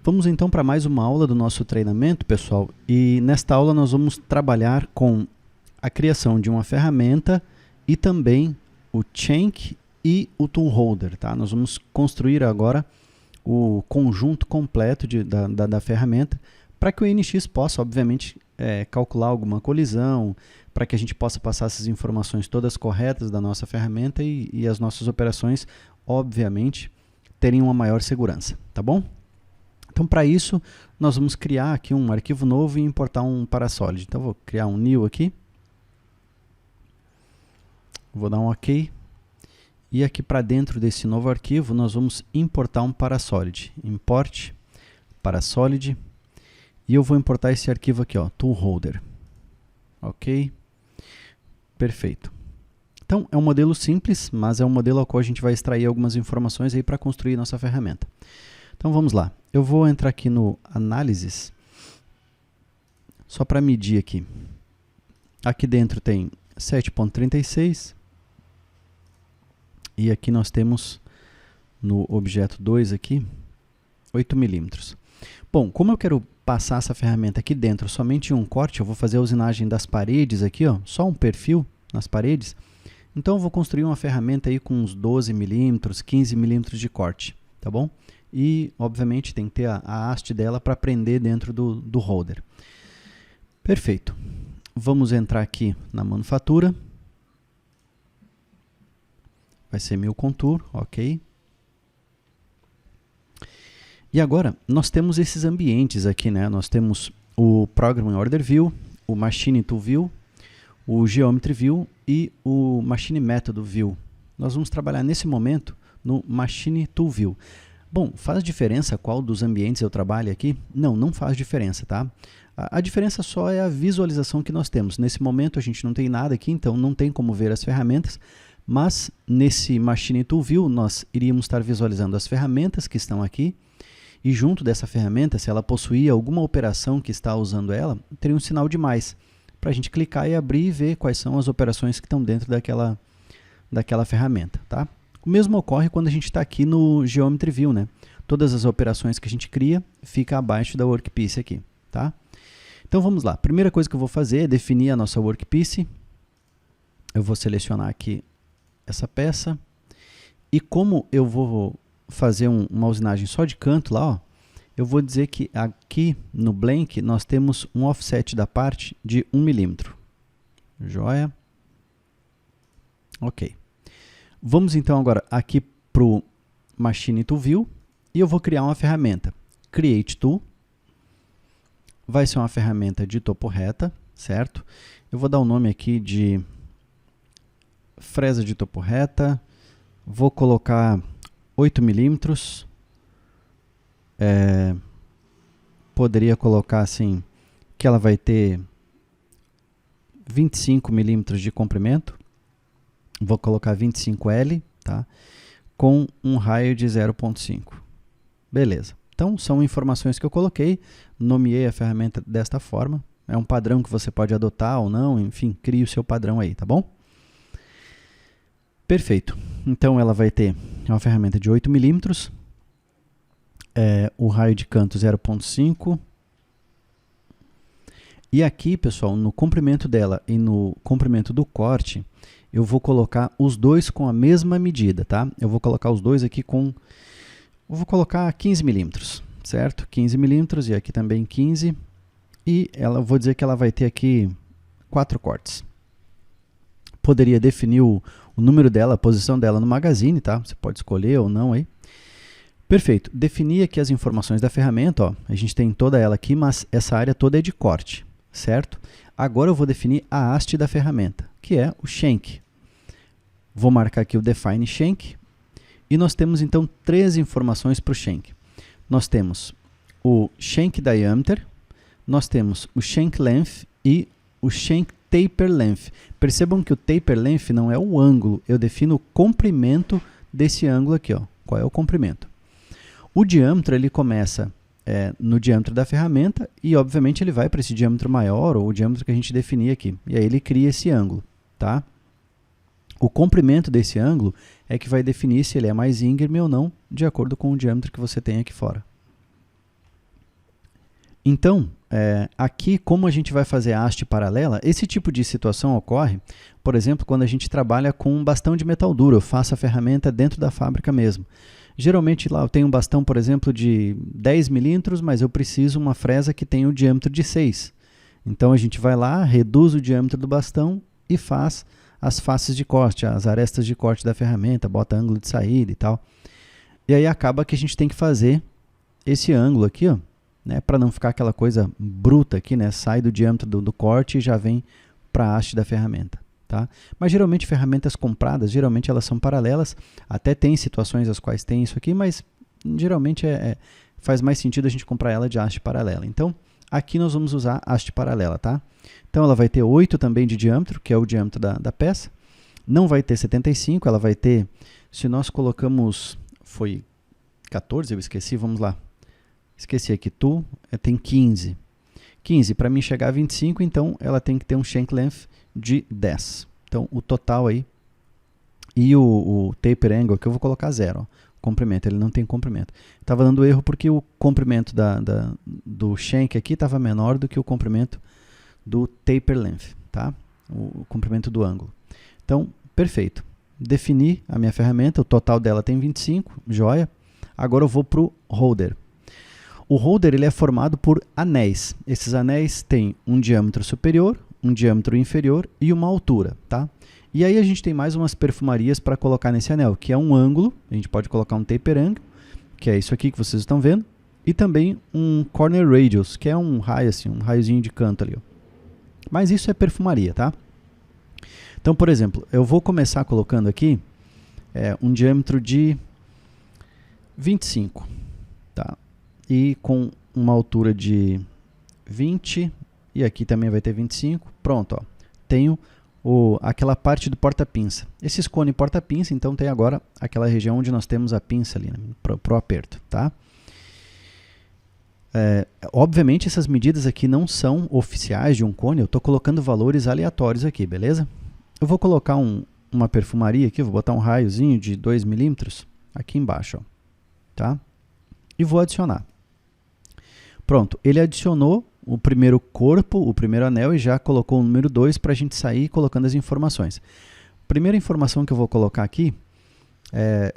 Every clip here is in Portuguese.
Vamos então para mais uma aula do nosso treinamento, pessoal, e nesta aula nós vamos trabalhar com a criação de uma ferramenta e também o Shank e o Tool Holder, tá? Nós vamos construir agora o conjunto completo da ferramenta para que o NX possa, obviamente, calcular alguma colisão, para que a gente possa passar essas informações todas corretas da nossa ferramenta e as nossas operações, obviamente, terem uma maior segurança, tá bom? Então, para isso, nós vamos criar aqui um arquivo novo e importar um Parasolid. Então, vou criar um new aqui. Vou dar um OK. E aqui para dentro desse novo arquivo, nós vamos importar um Parasolid. Import Parasolid. E eu vou importar esse arquivo aqui, ó, Tool Holder. OK. Perfeito. Então, é um modelo simples, mas é um modelo ao qual a gente vai extrair algumas informações aí para construir nossa ferramenta. Então, vamos lá. Eu vou entrar aqui no Análises, só para medir aqui. Aqui dentro tem 7.36 e aqui nós temos no objeto 2 aqui 8 milímetros. Bom, como eu quero passar essa ferramenta aqui dentro somente em um corte, eu vou fazer a usinagem das paredes aqui, ó, só um perfil nas paredes. Então eu vou construir uma ferramenta aí com uns 12 milímetros, 15 milímetros de corte, tá bom? E, obviamente, tem que ter a haste dela para prender dentro do holder. Perfeito. Vamos entrar aqui na manufatura. Vai ser 1000 contour, ok. E agora, nós temos esses ambientes aqui, né? Nós temos o Program Order View, o Machine Tool View, o Geometry View e o Machine Method View. Nós vamos trabalhar nesse momento no Machine Tool View. Bom, faz diferença qual dos ambientes eu trabalho aqui? Não, não faz diferença, tá? A diferença só é a visualização que nós temos. Nesse momento a gente não tem nada aqui, então não tem como ver as ferramentas, mas nesse Machine Tool View nós iríamos estar visualizando as ferramentas que estão aqui e junto dessa ferramenta, se ela possuir alguma operação que está usando ela, teria um sinal de mais para a gente clicar e abrir e ver quais são as operações que estão dentro daquela ferramenta, tá? O mesmo ocorre quando a gente está aqui no Geometry View, né? Todas as operações que a gente cria ficam abaixo da workpiece aqui, tá? Então vamos lá. Primeira coisa que eu vou fazer é definir a nossa workpiece. Eu vou selecionar aqui essa peça. E como eu vou fazer uma usinagem só de canto lá, ó, eu vou dizer que aqui no Blank nós temos um offset da parte de 1 milímetro. Joia? Ok. Vamos então agora aqui para o Machine Tool View e eu vou criar uma ferramenta. Create Tool. Vai ser uma ferramenta de topo reta, certo? Eu vou dar o nome aqui de fresa de topo reta. Vou colocar 8 milímetros. Poderia colocar assim que ela vai ter 25 milímetros de comprimento. Vou colocar 25L, tá? Com um raio de 0.5. Beleza. Então, são informações que eu coloquei, nomeei a ferramenta desta forma. É um padrão que você pode adotar ou não, enfim, crie o seu padrão aí, tá bom? Perfeito. Então, ela vai ter uma ferramenta de 8 milímetros, o raio de canto 0.5. E aqui, pessoal, no comprimento dela e no comprimento do corte, eu vou colocar os dois com a mesma medida, tá? Eu vou colocar os dois aqui com... Eu vou colocar 15 milímetros, certo? 15 milímetros e aqui também 15. E eu vou dizer que ela vai ter aqui 4 cortes. Poderia definir o número dela, a posição dela no Magazine, tá? Você pode escolher ou não aí. Perfeito. Definir aqui as informações da ferramenta, ó. A gente tem toda ela aqui, mas essa área toda é de corte, certo? Agora eu vou definir a haste da ferramenta, que é o Shank. Vou marcar aqui o Define Shank. E nós temos então 3 informações para o Shank. Nós temos o Shank Diameter, nós temos o Shank Length e o Shank Taper Length. Percebam que o Taper Length não é o ângulo, eu defino o comprimento desse ângulo aqui, ó. Qual é o comprimento? O diâmetro ele começa no diâmetro da ferramenta e, obviamente, ele vai para esse diâmetro maior ou o diâmetro que a gente definir aqui. E aí ele cria esse ângulo, tá? O comprimento desse ângulo é que vai definir se ele é mais íngreme ou não, de acordo com o diâmetro que você tem aqui fora. Então, aqui, como a gente vai fazer a haste paralela, esse tipo de situação ocorre, por exemplo, quando a gente trabalha com um bastão de metal duro, eu faço a ferramenta dentro da fábrica mesmo. Geralmente lá eu tenho um bastão, por exemplo, de 10 milímetros, mas eu preciso uma fresa que tenha o diâmetro de 6. Então a gente vai lá, reduz o diâmetro do bastão e faz as faces de corte, as arestas de corte da ferramenta, bota ângulo de saída e tal. E aí acaba que a gente tem que fazer esse ângulo aqui, ó, né, para não ficar aquela coisa bruta aqui, né, sai do diâmetro do corte e já vem para a haste da ferramenta. Tá? Mas geralmente ferramentas compradas, geralmente elas são paralelas, até tem situações as quais tem isso aqui, mas geralmente faz mais sentido a gente comprar ela de haste paralela. Então, aqui nós vamos usar haste paralela, tá? Então, ela vai ter 8 também de diâmetro, que é o diâmetro da peça. Não vai ter 75, ela vai ter, se nós colocamos, foi 14, eu esqueci, vamos lá. Esqueci aqui, tem 15. 15, para mim chegar a 25, então ela tem que ter um shank length de 10. Então, o total aí, e o taper angle, que eu vou colocar 0, ó, comprimento, ele não tem comprimento. Estava dando erro porque o comprimento do shank aqui estava menor do que o comprimento do taper length, tá? O comprimento do ângulo. Então, perfeito. Defini a minha ferramenta, o total dela tem 25, joia. Agora eu vou para o holder. O holder ele é formado por anéis. Esses anéis têm um diâmetro superior, um diâmetro inferior e uma altura, tá? E aí a gente tem mais umas perfumarias para colocar nesse anel, que é um ângulo, a gente pode colocar um taper angle, que é isso aqui que vocês estão vendo, e também um corner radius, que é um raio assim, um raiozinho de canto ali, ó. Mas isso é perfumaria, tá? Então, por exemplo, eu vou começar colocando aqui um diâmetro de 25, tá? E com uma altura de 20, e aqui também vai ter 25. Pronto, ó. Tenho aquela parte do porta-pinça. Esse cone porta-pinça, então tem agora aquela região onde nós temos a pinça ali, né, para o aperto, tá? Obviamente essas medidas aqui não são oficiais de um cone, eu estou colocando valores aleatórios aqui, beleza? Eu vou colocar uma perfumaria aqui, vou botar um raiozinho de 2 milímetros aqui embaixo, ó, tá? E vou adicionar. Pronto, ele adicionou o primeiro corpo, o primeiro anel, e já colocou o número 2 para a gente sair colocando as informações. Primeira informação que eu vou colocar aqui é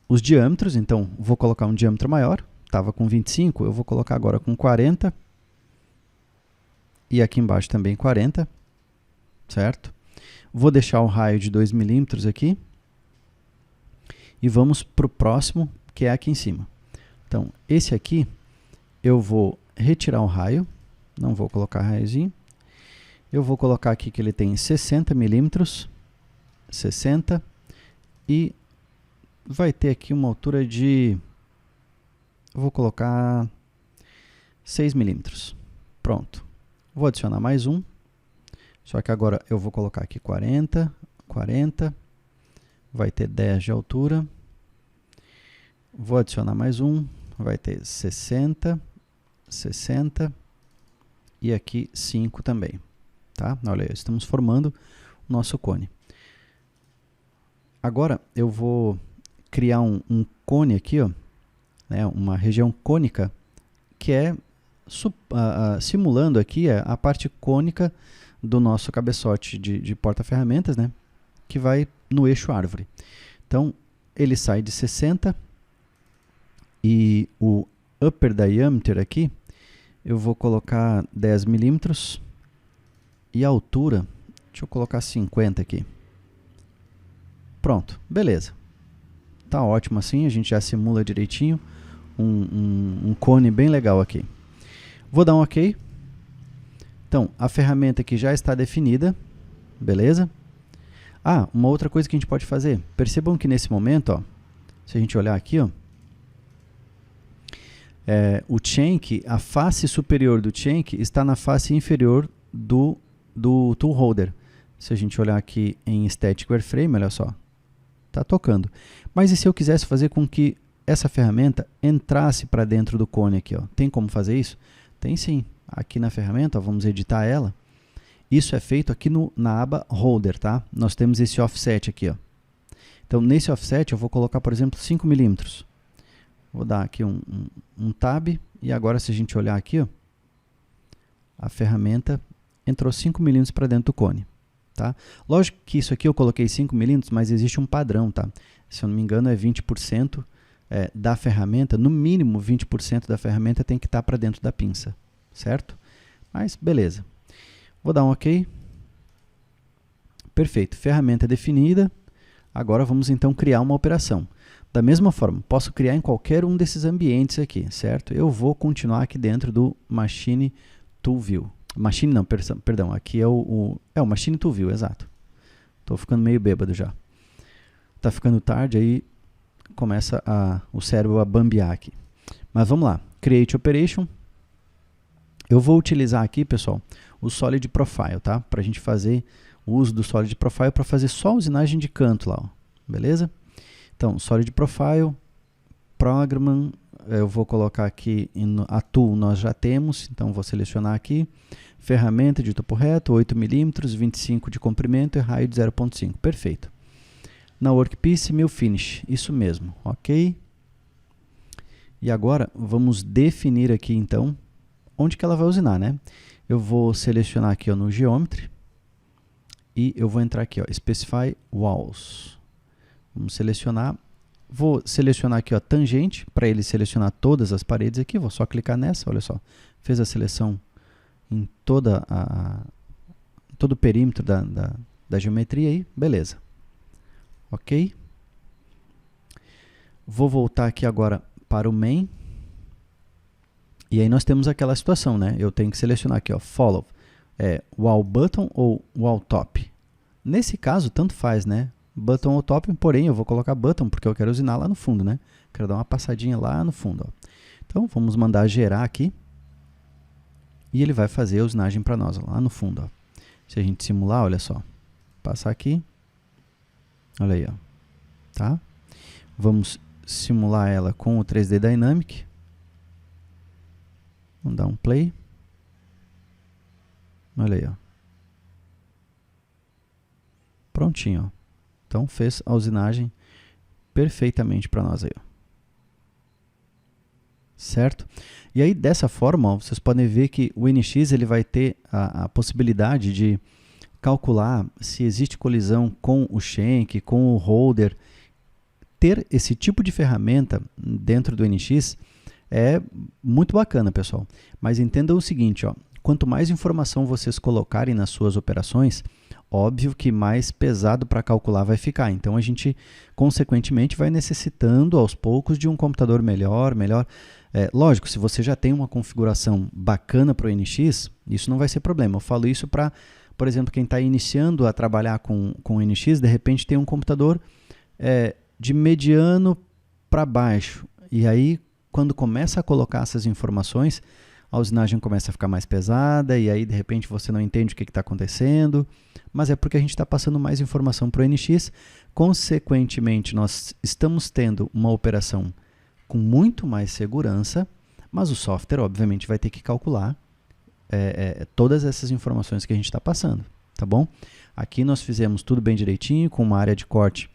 os diâmetros, então vou colocar um diâmetro maior, estava com 25, eu vou colocar agora com 40, e aqui embaixo também 40, certo? Vou deixar o raio de 2 milímetros aqui, e vamos para o próximo, que é aqui em cima. Então, esse aqui, eu vou retirar o raio, não vou colocar raiozinho, eu vou colocar aqui que ele tem 60 milímetros, 60, e vai ter aqui uma altura de, vou colocar 6 milímetros, pronto. Vou adicionar mais um, só que agora eu vou colocar aqui 40, 40, vai ter 10 de altura, vou adicionar mais um, vai ter 60, 60 e aqui 5 também, tá? Olha aí, estamos formando o nosso cone. Agora eu vou criar um cone aqui, ó, né, uma região cônica, que é simulando aqui a parte cônica do nosso cabeçote de porta-ferramentas, né, que vai no eixo árvore. Então, ele sai de 60 e o upper diameter aqui, eu vou colocar 10 milímetros e a altura, deixa eu colocar 50 aqui. Pronto, beleza. Tá ótimo assim, a gente já simula direitinho um cone bem legal aqui. Vou dar um OK. Então, a ferramenta aqui já está definida, beleza? Ah, uma outra coisa que a gente pode fazer. Percebam que nesse momento, ó, se a gente olhar aqui, ó, o shank, a face superior do shank está na face inferior do tool holder. Se a gente olhar aqui em Static Wireframe, olha só, está tocando. Mas e se eu quisesse fazer com que essa ferramenta entrasse para dentro do cone aqui, ó? Tem como fazer isso? Tem sim. Aqui na ferramenta, ó, vamos editar ela. Isso é feito aqui na aba Holder, tá? Nós temos esse offset aqui, ó. Então, nesse offset, eu vou colocar, por exemplo, 5 milímetros. Vou dar aqui um tab, e agora se a gente olhar aqui, ó, a ferramenta entrou 5 milímetros para dentro do cone. Tá? Lógico que isso aqui eu coloquei 5 milímetros, mas existe um padrão. Tá? Se eu não me engano é 20% da ferramenta, no mínimo 20% da ferramenta tem que estar para dentro da pinça, certo? Mas beleza. Vou dar um OK. Perfeito, ferramenta definida. Agora vamos então criar uma operação. Da mesma forma, posso criar em qualquer um desses ambientes aqui, certo? Eu vou continuar aqui dentro do Machine Tool View. Machine não, perdão, aqui é o Machine Tool View, exato. Estou ficando meio bêbado já. Está ficando tarde, aí começa o cérebro a bambear aqui. Mas vamos lá, Create Operation. Eu vou utilizar aqui, pessoal, o Solid Profile, tá? Para a gente fazer o uso do Solid Profile para fazer só a usinagem de canto lá, ó. Beleza? Então, Solid Profile, Program, eu vou colocar aqui, a Tool nós já temos, então vou selecionar aqui, ferramenta de topo reto, 8 milímetros, 25 de comprimento e raio de 0.5, perfeito. Na Workpiece, Mill Finish, isso mesmo, ok? E agora, vamos definir aqui, então, onde que ela vai usinar, né? Eu vou selecionar aqui ó, no Geometry, e eu vou entrar aqui, ó, Specify Walls. Vamos selecionar. Vou selecionar aqui ó, tangente, para ele selecionar todas as paredes aqui. Vou só clicar nessa, olha só. Fez a seleção em todo o perímetro da geometria aí. Beleza. Ok. Vou voltar aqui agora para o Main. E aí nós temos aquela situação, né? Eu tenho que selecionar aqui, ó, Follow. Wall Button ou Wall Top. Nesse caso, tanto faz, né? Button ou Top, porém eu vou colocar Button porque eu quero usinar lá no fundo, né? Quero dar uma passadinha lá no fundo, ó. Então, vamos mandar gerar aqui. E ele vai fazer a usinagem para nós, ó, lá no fundo, ó. Se a gente simular, olha só. Passar aqui. Olha aí, ó. Tá? Vamos simular ela com o 3D Dynamic. Vamos dar um play. Olha aí, ó. Prontinho, ó. Então, fez a usinagem perfeitamente para nós aí, ó. Certo? E aí, dessa forma, ó, vocês podem ver que o NX ele vai ter a possibilidade de calcular se existe colisão com o shank, com o holder. Ter esse tipo de ferramenta dentro do NX é muito bacana, pessoal. Mas entendam o seguinte, ó. Quanto mais informação vocês colocarem nas suas operações, óbvio que mais pesado para calcular vai ficar. Então, a gente, consequentemente, vai necessitando, aos poucos, de um computador melhor. Lógico, se você já tem uma configuração bacana para o NX, isso não vai ser problema. Eu falo isso para, por exemplo, quem está iniciando a trabalhar com o NX, de repente tem um computador de mediano para baixo. E aí, quando começa a colocar essas informações, a usinagem começa a ficar mais pesada e aí de repente você não entende o que está acontecendo, mas é porque a gente está passando mais informação para o NX, consequentemente nós estamos tendo uma operação com muito mais segurança, mas o software obviamente vai ter que calcular todas essas informações que a gente está passando, tá bom? Aqui nós fizemos tudo bem direitinho, com uma área de corte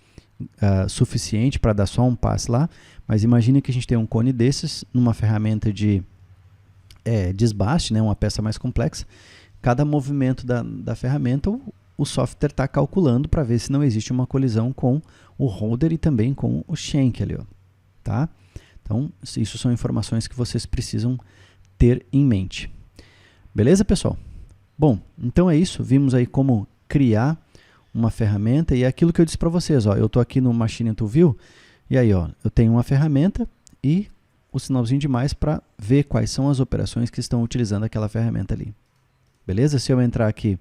suficiente para dar só um passe lá, mas imagine que a gente tem um cone desses numa ferramenta de desbaste, né, uma peça mais complexa. Cada movimento da ferramenta o software está calculando para ver se não existe uma colisão com o holder e também com o shank ali, ó, tá? Então, isso são informações que vocês precisam ter em mente. Beleza, pessoal? Bom, então é isso. Vimos aí como criar uma ferramenta e é aquilo que eu disse para vocês, ó, eu estou aqui no Machine Tool View e aí, ó, eu tenho uma ferramenta e o sinalzinho de mais para ver quais são as operações que estão utilizando aquela ferramenta ali. Beleza? Se eu entrar aqui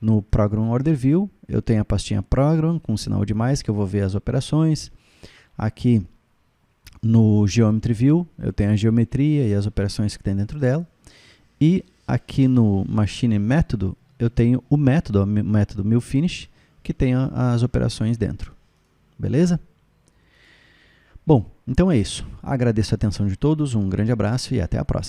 no Program Order View, eu tenho a pastinha Program com sinal de mais, que eu vou ver as operações. Aqui no Geometry View, eu tenho a geometria e as operações que tem dentro dela. E aqui no Machine Método, eu tenho o método Mill Finish, que tem as operações dentro. Beleza? Bom, então é isso. Agradeço a atenção de todos, um grande abraço e até a próxima.